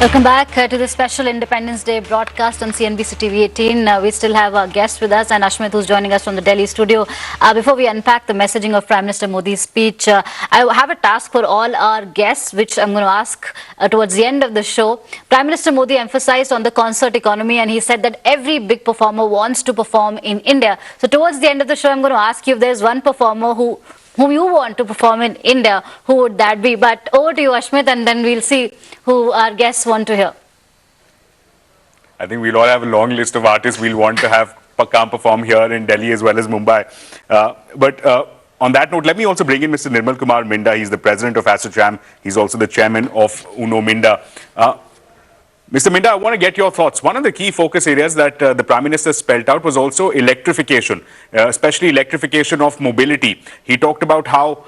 Welcome back to the special Independence Day broadcast on CNBC TV 18. We still have our guest with us, and Ashmit, who's joining us from the Delhi studio. Before we unpack the messaging of Prime Minister Modi's speech, I have a task for all our guests, which I'm going to ask towards the end of the show. Prime Minister Modi emphasized on the concert economy, and he said that every big performer wants to perform in India. So towards the end of the show, I'm going to ask you if there's one performer whom you want to perform in India, who would that be? But over to you, Ashmit, and then we'll see who our guests want to hear. I think we'll all have a long list of artists we'll want to have come perform here in Delhi as well as Mumbai. But on that note, let me also bring in Mr. Nirmal Kumar Minda. He's the president of Assocham. He's also the chairman of UNO Minda. Mr. Minda, I want to get your thoughts. One of the key focus areas that the Prime Minister spelled out was also electrification, especially electrification of mobility. He talked about how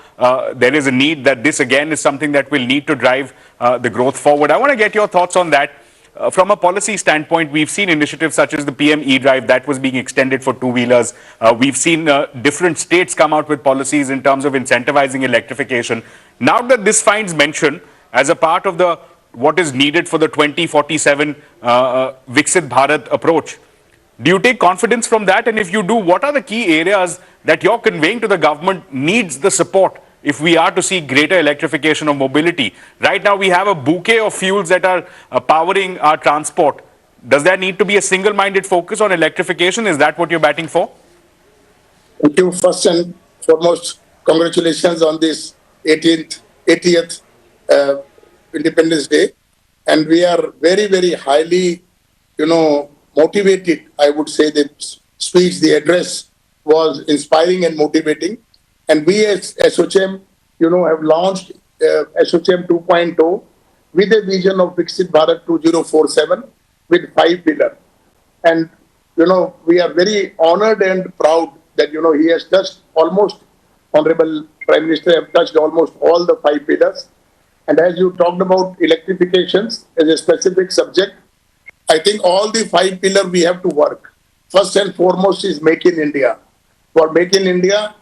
there is a need that this again is something that will need to drive the growth forward. I want to get your thoughts on that. From a policy standpoint, we've seen initiatives such as the PM E-Drive that was being extended for two-wheelers. We've seen different states come out with policies in terms of incentivizing electrification. Now that this finds mention as a part of the what is needed for the 2047 Viksit Bharat approach, do you take confidence from that? And if you do, what are the key areas that you're conveying to the government needs the support if we are to see greater electrification of mobility? Right now, we have a bouquet of fuels that are powering our transport. Does there need to be a single-minded focus on electrification? Is that what you're batting for? Thank you. First and foremost, congratulations on this 80th Independence Day. And we are very, very highly, motivated. I would say the speech, the address was inspiring and motivating. And we as Assocham, have launched Assocham 2.0 with a vision of Viksit Bharat 2047 with 5 pillars. And, we are very honored and proud that, he has touched almost, Honorable Prime Minister have touched almost all the 5 pillars. And as you talked about electrifications as a specific subject, I think all the 5 pillars we have to work. First and foremost is Make in India. For Make in India,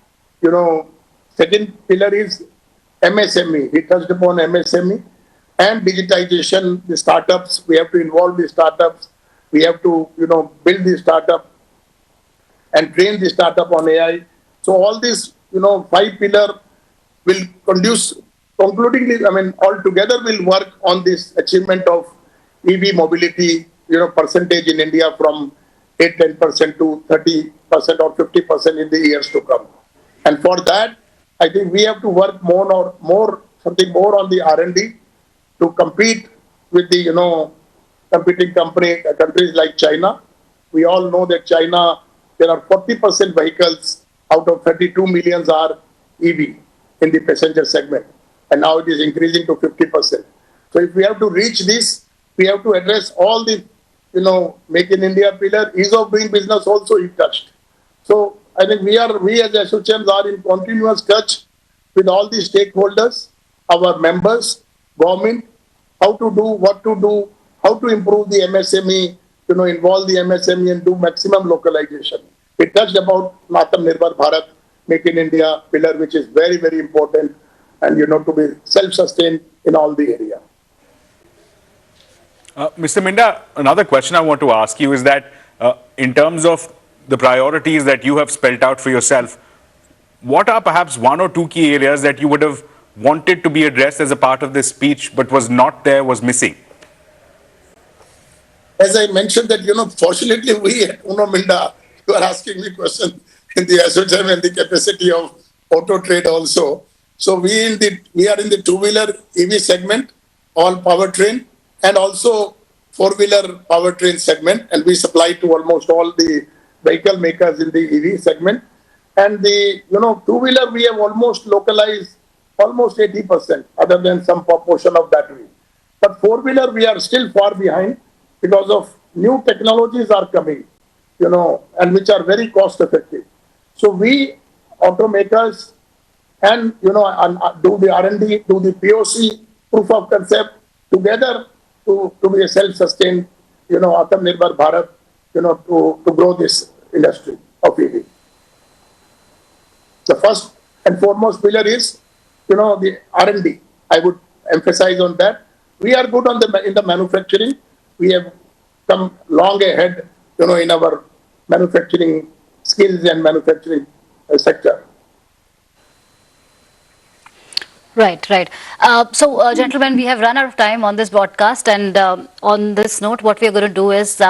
second pillar is MSME. He touched upon MSME and digitization, the startups. We have to involve the startups. We have to, build the startup and train the startup on AI. So all these, 5 pillars will conduce. Concluding this, all together will work on this achievement of EV mobility, percentage in India from 8-10% to 30% or 50% in the years to come. And for that, I think we have to work something more on the R&D to compete with the, competing countries like China. We all know that China, there are 40% vehicles out of 32 million are EV in the passenger segment. And now it is increasing to 50%. So if we have to reach this, we have to address all the, Make in India pillar, ease of doing business also he touched. So I think we as Assochams are in continuous touch with all the stakeholders, our members, government, how to do, what to do, how to improve the MSME, involve the MSME and do maximum localization. We touched about Mr.Nirmal Bharat, Make in India pillar, which is very, very important. And, to be self-sustained in all the area. Mr. Minda, another question I want to ask you is that in terms of the priorities that you have spelled out for yourself, what are perhaps 1 or 2 key areas that you would have wanted to be addressed as a part of this speech but was not there, was missing? As I mentioned that, fortunately we at UNO Minda, you are asking me questions in the Assocham and the capacity of auto trade also. So we are in the two-wheeler EV segment, all powertrain, and also four-wheeler powertrain segment, and we supply to almost all the vehicle makers in the EV segment. And the two-wheeler we have almost localized almost 80%, other than some proportion of battery. But four-wheeler we are still far behind because of new technologies are coming, and which are very cost-effective. So we automakers and do the R&D, do the POC, proof of concept, together to be a self-sustained, Atmanirbhar Bharat, to grow this industry of EV. The first and foremost pillar is, the R&D. I would emphasize on that. we are good on in the manufacturing. We have come long ahead, in our manufacturing skills and manufacturing sector. Right, right. Gentlemen, we have run out of time on this broadcast, and on this note, what we are going to do is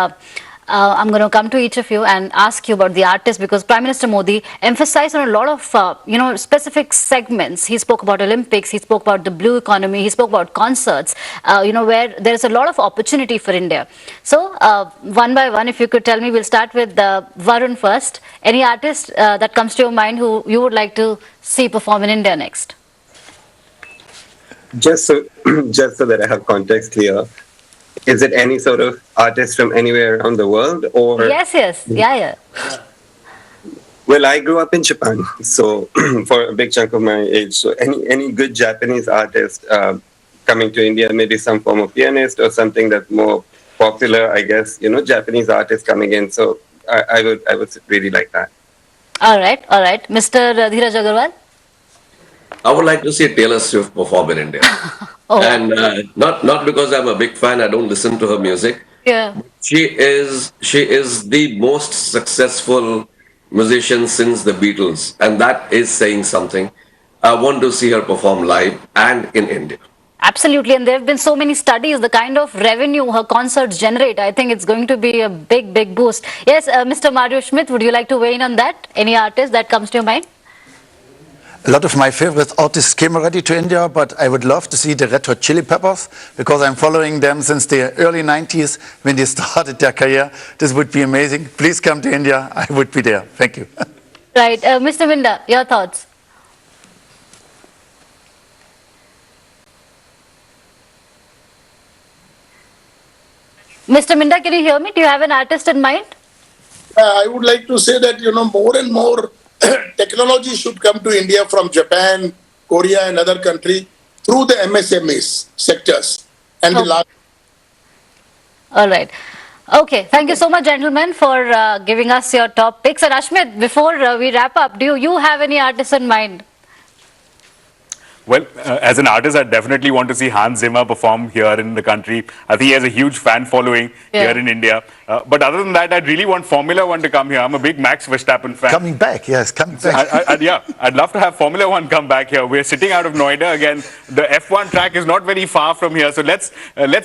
I'm going to come to each of you and ask you about the artist, because Prime Minister Modi emphasized on a lot of specific segments. He spoke about Olympics, he spoke about the blue economy, he spoke about concerts, where there is a lot of opportunity for India. So one by one, if you could tell me, we'll start with Varun first. Any artist that comes to your mind who you would like to see perform in India next? Just so, just so that I have context clear, is it any sort of artist from anywhere around the world, or? Yes, yes, yeah. Well, I grew up in Japan, so for a big chunk of my age, so any good Japanese artist coming to India, maybe some form of pianist or something that's more popular, I guess. Japanese artists coming in. So I would really like that. All right, Mr. Dheeraj Agarwal. I would like to see Taylor Swift perform in India. Oh. And not because I'm a big fan, I don't listen to her music. Yeah. She is the most successful musician since the Beatles, and that is saying something. I want to see her perform live and in India. Absolutely, and there have been so many studies, the kind of revenue her concerts generate. I think it's going to be a big boost. Yes, Mr. Mario Schmidt, would you like to weigh in on that? Any artist that comes to your mind? A lot of my favorite artists came already to India, but I would love to see the Red Hot Chili Peppers, because I'm following them since the early 90s when they started their career. This would be amazing. Please come to India. I would be there. Thank you. Right. Mr. Minda, your thoughts? Mr. Minda, can you hear me? Do you have an artist in mind? I would like to say that, more and more technology should come to India from Japan, Korea, and other countries through the MSMEs sectors and the large. All right. Okay. Thank you so much, gentlemen, for giving us your top picks. And Ashmit, before we wrap up, do you have any artists in mind? Well, as an artist, I definitely want to see Hans Zimmer perform here in the country. I think he has a huge fan following here in India. But other than that, I'd really want Formula One to come here. I'm a big Max Verstappen fan. Coming back, yes, coming back. I'd love to have Formula One come back here. We're sitting out of Noida again. The F1 track is not very far from here, so let's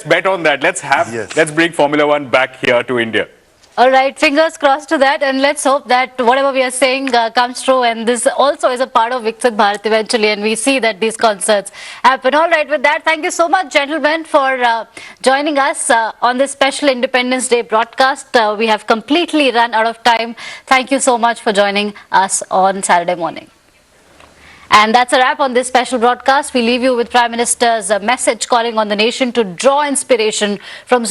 bet on that. Let's bring Formula One back here to India. All right, fingers crossed to that, and let's hope that whatever we are saying comes true, and this also is a part of Viksit Bharat eventually, and we see that these concerts happen. All right, with that, thank you so much, gentlemen, for joining us on this special Independence Day broadcast. We have completely run out of time. Thank you so much for joining us on Saturday morning. And that's a wrap on this special broadcast. We leave you with Prime Minister's message calling on the nation to draw inspiration from